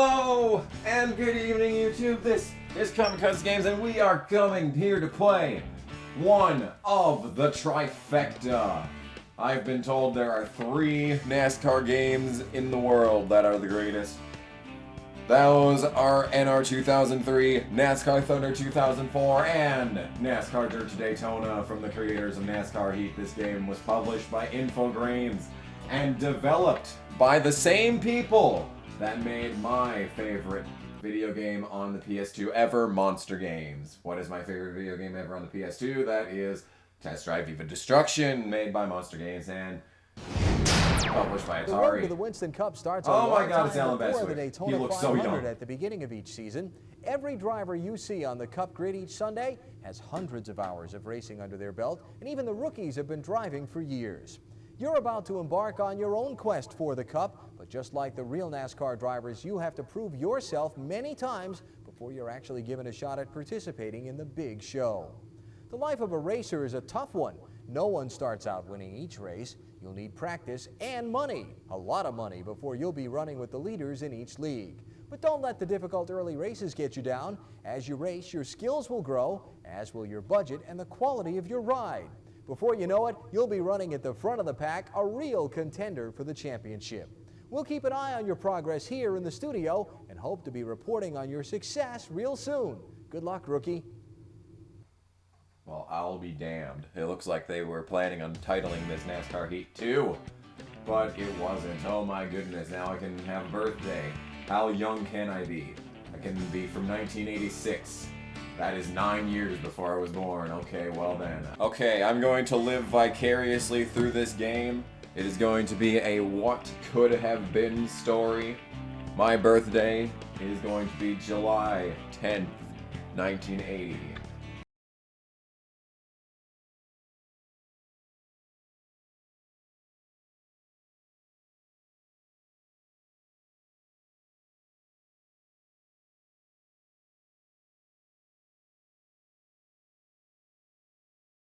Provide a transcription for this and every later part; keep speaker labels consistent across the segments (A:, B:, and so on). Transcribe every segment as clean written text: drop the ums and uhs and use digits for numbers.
A: Hello and good evening, YouTube. This is Kamikaze Games, and we are coming here to play one of the trifecta. I've been told there are 3 NASCAR games in the world that are the greatest. Those are NR 2003, NASCAR Thunder 2004, and NASCAR Dirt to Daytona from the creators of NASCAR Heat. This game was published by Infogrames and developed by the same people that made my favorite video game on the PS2 ever, Monster Games. What is my favorite video game ever on the PS2? That is Test Drive Viva Destruction, made by Monster Games and published by Atari.
B: The road to the Winston Cup starts
A: oh
B: on
A: my God, it's Alan
B: before the
A: Bestwick.
B: Daytona
A: He looks so
B: 500
A: young.
B: at the beginning of each season. Every driver you see on the Cup grid each Sunday has hundreds of hours of racing under their belt, and even the rookies have been driving for years. You're about to embark on your own quest for the Cup, but just like the real NASCAR drivers, you have to prove yourself many times before you're actually given a shot at participating in the big show. The life of a racer is a tough one. No one starts out winning each race. You'll need practice and money, a lot of money, before you'll be running with the leaders in each league. But don't let the difficult early races get you down. As you race, your skills will grow, as will your budget and the quality of your ride. Before you know it, you'll be running at the front of the pack, a real contender for the championship. We'll keep an eye on your progress here in the studio and hope to be reporting on your success real soon. Good luck, rookie.
A: Well, I'll be damned. It looks like they were planning on titling this NASCAR Heat 2, but it wasn't. Oh my goodness, now I can have a birthday. How young can I be? I can be from 1986. That is 9 years before I was born. Okay, well then. Okay, I'm going to live vicariously through this game. It is going to be a what could have been story. My birthday is going to be July 10th, 1980.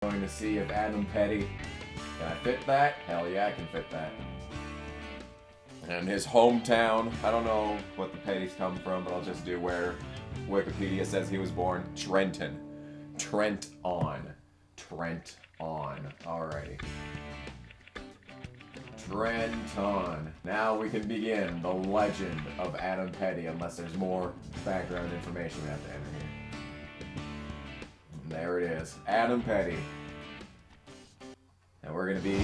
A: Going to see if Adam Petty, can I fit that? Hell yeah, I can fit that. And his hometown, I don't know what the Pettys come from, but I'll just do where Wikipedia says he was born. Trenton. Trent-on. Alrighty. Trenton. Now we can begin the legend of Adam Petty, unless there's more background information we have to enter here. There it is, Adam Petty. And we're going to be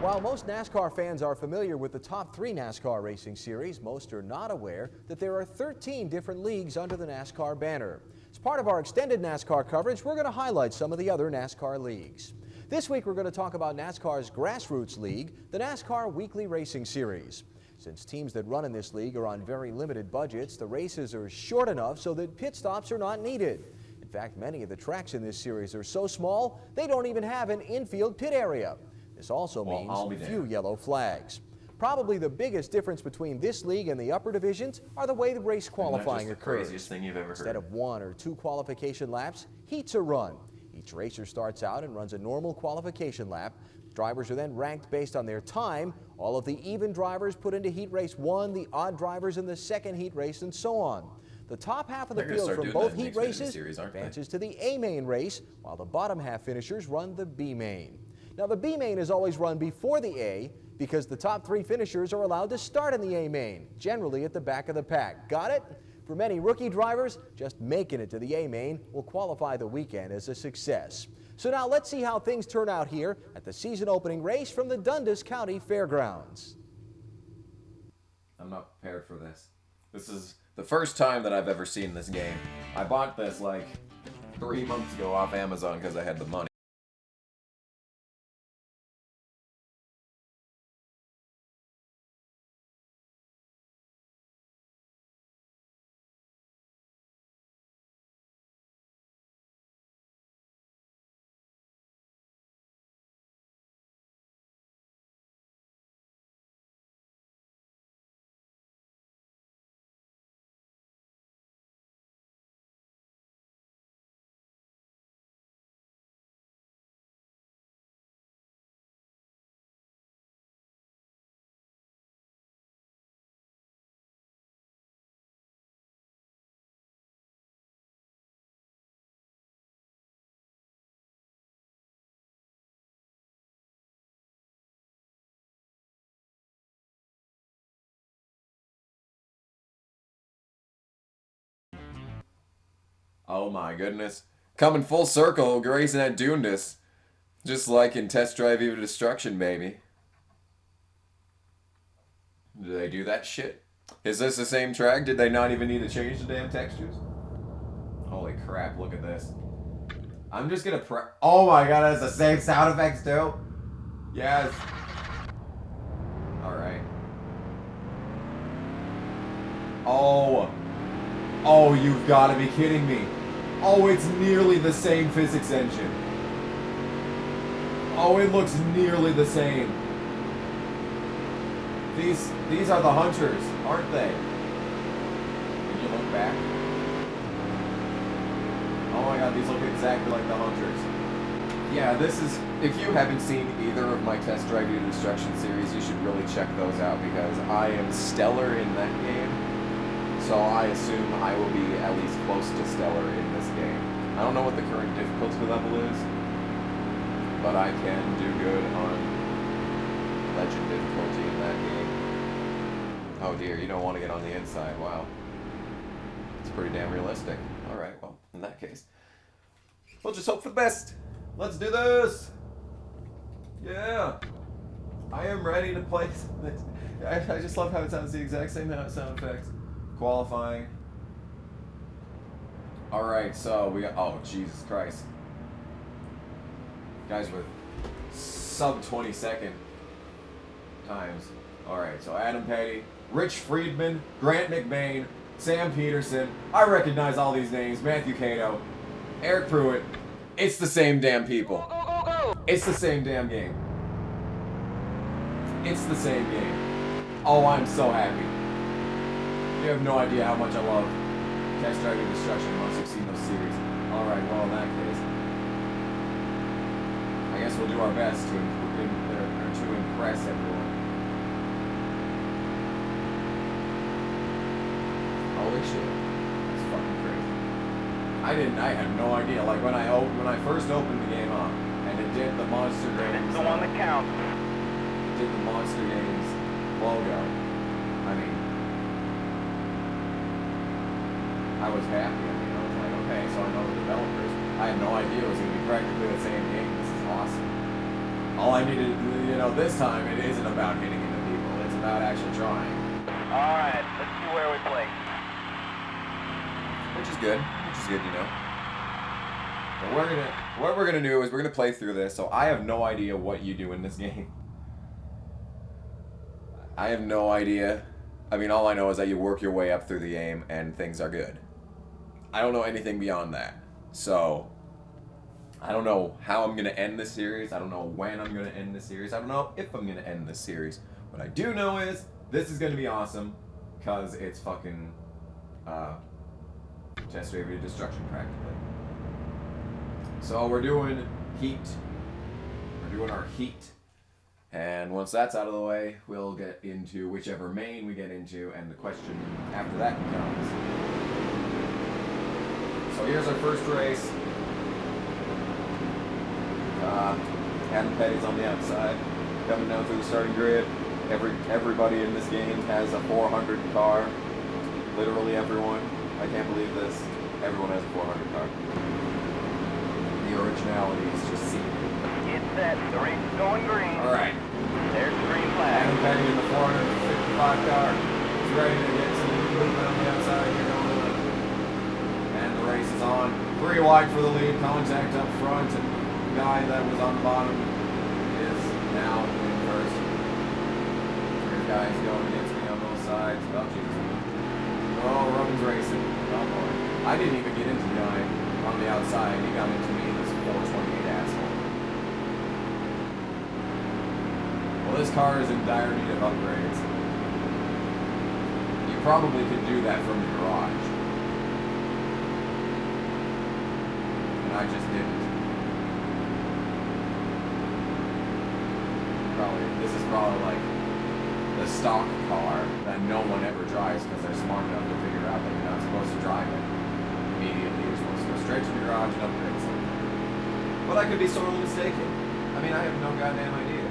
B: While most NASCAR fans are familiar with the top 3 NASCAR racing series, most are not aware that there are 13 different leagues under the NASCAR banner. As part of our extended NASCAR coverage, we're going to highlight some of the other NASCAR leagues. This week we're going to talk about NASCAR's Grassroots League, the NASCAR Weekly Racing Series. Since teams that run in this league are on very limited budgets, the races are short enough so that pit stops are not needed. In fact, many of the tracks in this series are so small, they don't even have an infield pit area. This also means few yellow flags. Probably the biggest difference between this league and the upper divisions are the way the race qualifying occurs.
A: Craziest thing you've ever heard.
B: Instead of 1 or 2 qualification laps, heats are run. Each racer starts out and runs a normal qualification lap. Drivers are then ranked based on their time. All of the even drivers put into heat race 1, the odd drivers in the second heat race, and so on. The top half of the field from both heat races advances to the A main race, while the bottom half finishers run the B main. Now the B main is always run before the A because the top 3 finishers are allowed to start in the A main, generally at the back of the pack. Got it? For many rookie drivers, just making it to the A main will qualify the weekend as a success. So now let's see how things turn out here at the season opening race from the Dundas County Fairgrounds.
A: I'm not prepared for this. This is the first time that I've ever seen this game. I bought this like 3 months ago off Amazon because I had the money. Oh my goodness. Coming full circle, Grayson had Dundas. Just like in Test Drive Even Destruction, baby. Did they do that shit? Is this the same track? Did they not even need to change the damn textures? Holy crap, look at this. I'm just gonna oh my god, that's the same sound effects too? Yes. Alright. Oh. Oh, you've gotta be kidding me. Oh, it's nearly the same physics engine. Oh, it looks nearly the same. These are the Hunters, aren't they? Can you look back? Oh my god, these look exactly like the Hunters. Yeah, this is... If you haven't seen either of my Test Drive Even Destruction series, you should really check those out because I am stellar in that game. So I assume I will be at least close to stellar in this game. I don't know what the current difficulty level is, but I can do good on legend difficulty in that game. Oh dear, you don't want to get on the inside. Wow. It's pretty damn realistic. Alright, well, in that case, we'll just hope for the best. Let's do this! Yeah! I am ready to play this. I just love how it sounds the exact same sound effects. Qualifying. Alright, so we got... Oh, Jesus Christ. Guys with sub 20-second times. Alright, so Adam Petty, Rich Friedman, Grant McBain, Sam Peterson. I recognize all these names. Matthew Cato, Eric Pruitt. It's the same damn people.
C: Go, go, go, go.
A: It's the same damn game. It's the same game. Oh, I'm so happy. You have no idea how much I love Test Drive Even Destruction once you've seen those series. Alright, well in that case, I guess we'll do our best to impress everyone. Holy shit. That's fucking crazy. I had no idea. Like when I first opened the game up and it did the Monster Games.
C: It's the one that counts.
A: Did the Monster Games logo. I mean, I was happy. I mean, I was like, okay, so I know the developers. I had no idea it was going to be practically the same game. This is awesome. All I needed, this time it isn't about hitting into people. It's about actually trying.
C: Alright, let's see where we play.
A: Which is good. But what we're gonna do is we're gonna play through this. So I have no idea what you do in this game. I have no idea. I mean, all I know is that you work your way up through the game and things are good. I don't know anything beyond that. So I don't know how I'm gonna end this series. I don't know when I'm gonna end this series. I don't know if I'm gonna end this series. What I do know is this is gonna be awesome because it's fucking Test Drive Even Destruction practically. So we're doing heat. We're doing our heat. And once that's out of the way, we'll get into whichever main we get into, and the question after that becomes. So here's our first race. Adam Petty's on the outside, coming down through the starting grid. Everybody in this game has a 400 car. Literally everyone. I can't believe this. Everyone has a 400 car. The originality is just seen.
C: Get set. The race is going green.
A: Alright.
C: There's the green flag.
A: Adam Petty in the 455 car. He's ready to get some movement on the outside here. And the race is on. 3 wide for the lead. Contact up front. And the guy that was on the bottom is now in first. There's guys going against me on both sides. Oh, Jesus. Oh, Roman's racing. Oh, boy. I didn't even get into the guy on the outside. He got into me, this 428 asshole. Well, this car is in dire need of upgrades. You probably could do that from the garage. And I just didn't. This is probably like the stock car that no one ever drives because they're smart enough to figure out that you're not supposed to drive it immediately. You're supposed to go straight to the garage and upgrade something. But I could be sorely mistaken. I mean, I have no goddamn idea.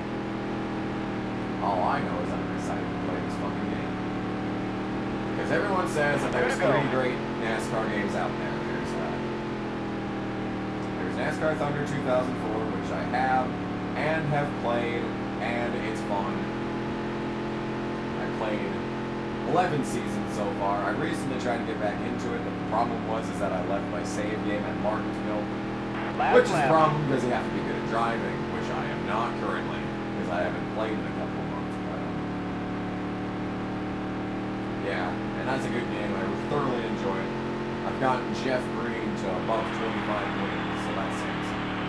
A: All I know is I'm excited to play this fucking game. Because everyone says that there's 3 great NASCAR games out there. There's NASCAR Thunder 2004, which I have and have played, and it's fun. I played 11 seasons so far. I recently tried to get back into it, but the problem is that I left my save game at Martinsville, which is a problem because you have to be good at driving, which I am not currently, because I haven't played in a couple of months. But, yeah, and that's a good game. I thoroughly enjoy it. I've gotten Jeff Green to above 25 wins, so that's saying something.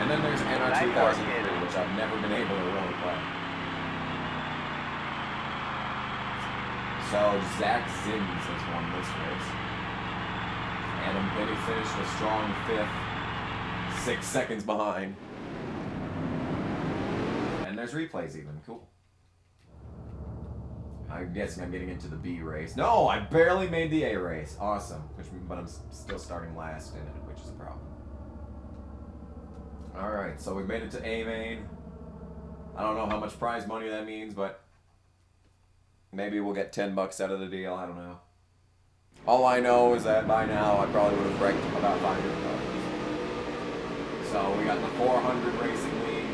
A: And then there's NR 2003, which I've never been able to really play. So Zach Zins has won this race. Adam Petty finished a strong 5th, 6 seconds behind. And there's replays even, cool. I'm guessing I'm getting into the B race. No, I barely made the A race. Awesome, but I'm still starting last in it, which is a problem. Alright, so we made it to A main. I don't know how much prize money that means, but maybe we'll get $10 out of the deal, I don't know. All I know is that by now I probably would have wrecked about $500. So we got the 400 racing lead.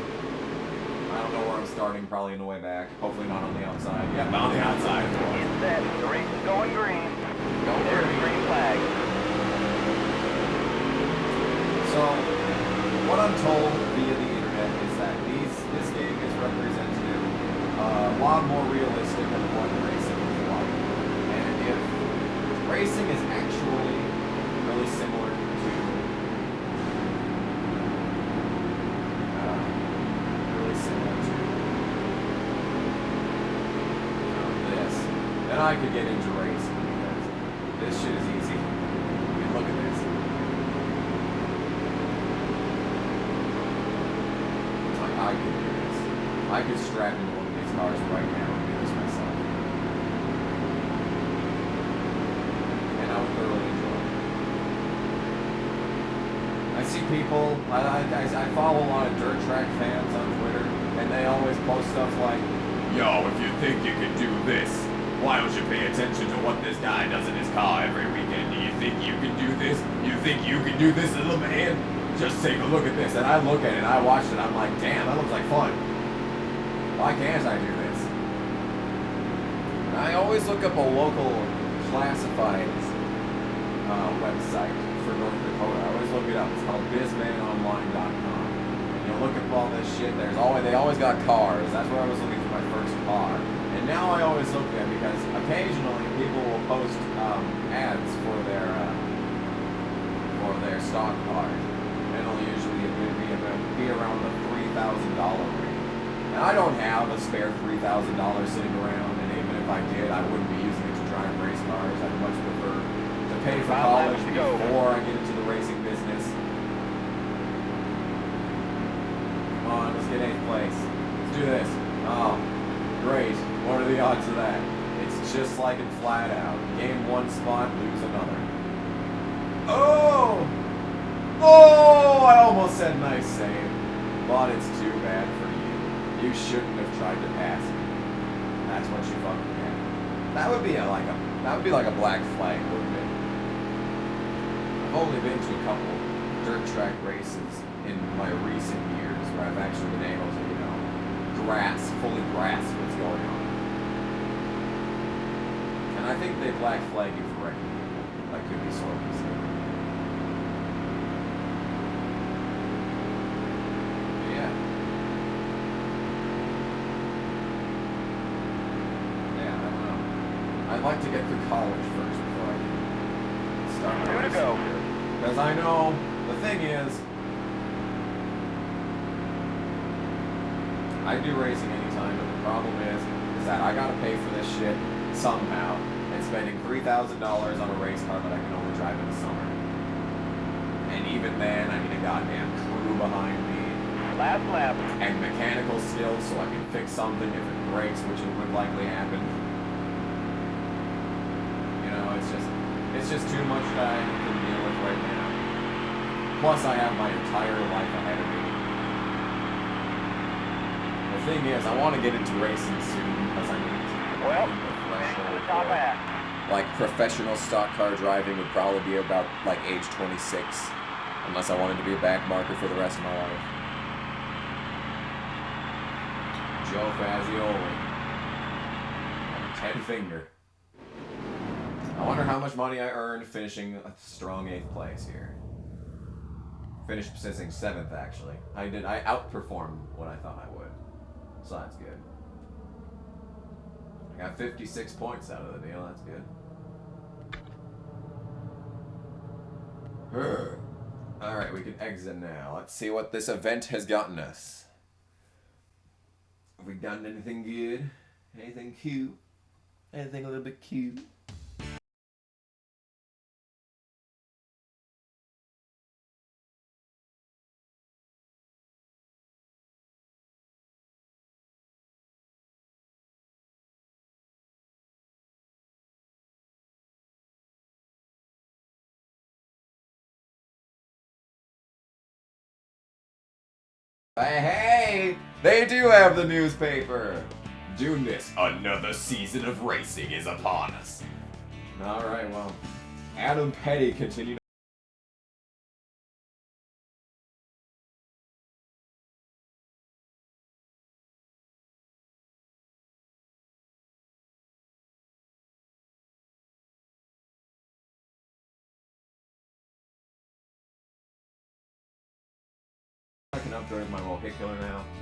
A: I don't know where I'm starting, probably on the way back. Hopefully not on the outside. Yeah, on the outside.
C: Get set. The race is going green. There's the green flag.
A: So, what I'm told via the internet is that this game is representative, a lot more realistic than what racing is like. And if racing is actually really similar to this, then I could get into racing because this shit is easy. I mean, look at this. I could do this. I could strap into one of these cars right now and do this myself. And I would thoroughly enjoy it. I see people, I follow a lot of dirt track fans on Twitter, and they always post stuff like, yo, if you think you can do this, why don't you pay attention to what this guy does in his car every weekend? Do you think you can do this? You think you can do this, little man? Just take a look at this. And I look at it, and I watched it, I'm like, damn, that looks like fun. Why can't I do this? And I always look up a local classifieds website for North Dakota. I always look it up. It's called bizmanonline.com. And you look up all this shit. They always got cars. That's where I was looking for my first car. And now I always look there because occasionally people will post ads for their stock cars. And it'll usually be around the $3,000 range. And I don't have a spare $3,000 sitting around, and even if I did, I wouldn't be using it to drive race cars. I'd much prefer to pay for college before I get into the racing business. Come on, let's get 8th place. Let's do this. Oh, great. What are the odds of that? It's just like in Flat Out. Gain one spot, lose another. Oh! Oh! I almost said nice save, but it's too bad for you. You shouldn't have tried to pass me. That's what you fucking get. That would be like a black flag, wouldn't it? I've only been to a couple dirt track races in my recent years where I've actually been able to, fully grasp what's going on. And I think they black flag you for wrecking people. That could be sort of mistaken. I'd like to get through college first before I can start my racing. Because I know, the thing is, I do racing anytime, but the problem is that I gotta pay for this shit somehow, and spending $3,000 on a race car that I can only drive in the summer. And even then, I need a goddamn crew behind me.
C: Last lap.
A: And mechanical skills so I can fix something if it breaks, which it would likely happen. It's just too much that I can deal with right now. Plus, I have my entire life ahead of me. The thing is, I want to get into racing soon because I need to
C: Well, to the top half.
A: like professional stock car driving would probably be about like age 26, unless I wanted to be a back marker for the rest of my life. Joe Fazioli. 10 finger. I wonder how much money I earned finishing a strong 8th place here. Finished sitting 7th actually. I outperformed what I thought I would. So that's good. I got 56 points out of the deal, that's good. Alright, we can exit now. Let's see what this event has gotten us. Have we gotten anything good? Anything cute? Anything a little bit cute? Hey, they do have the newspaper. Doing this, another season of racing is upon us. Alright, well, Adam Petty continued. I can upgrade my Mohicular now.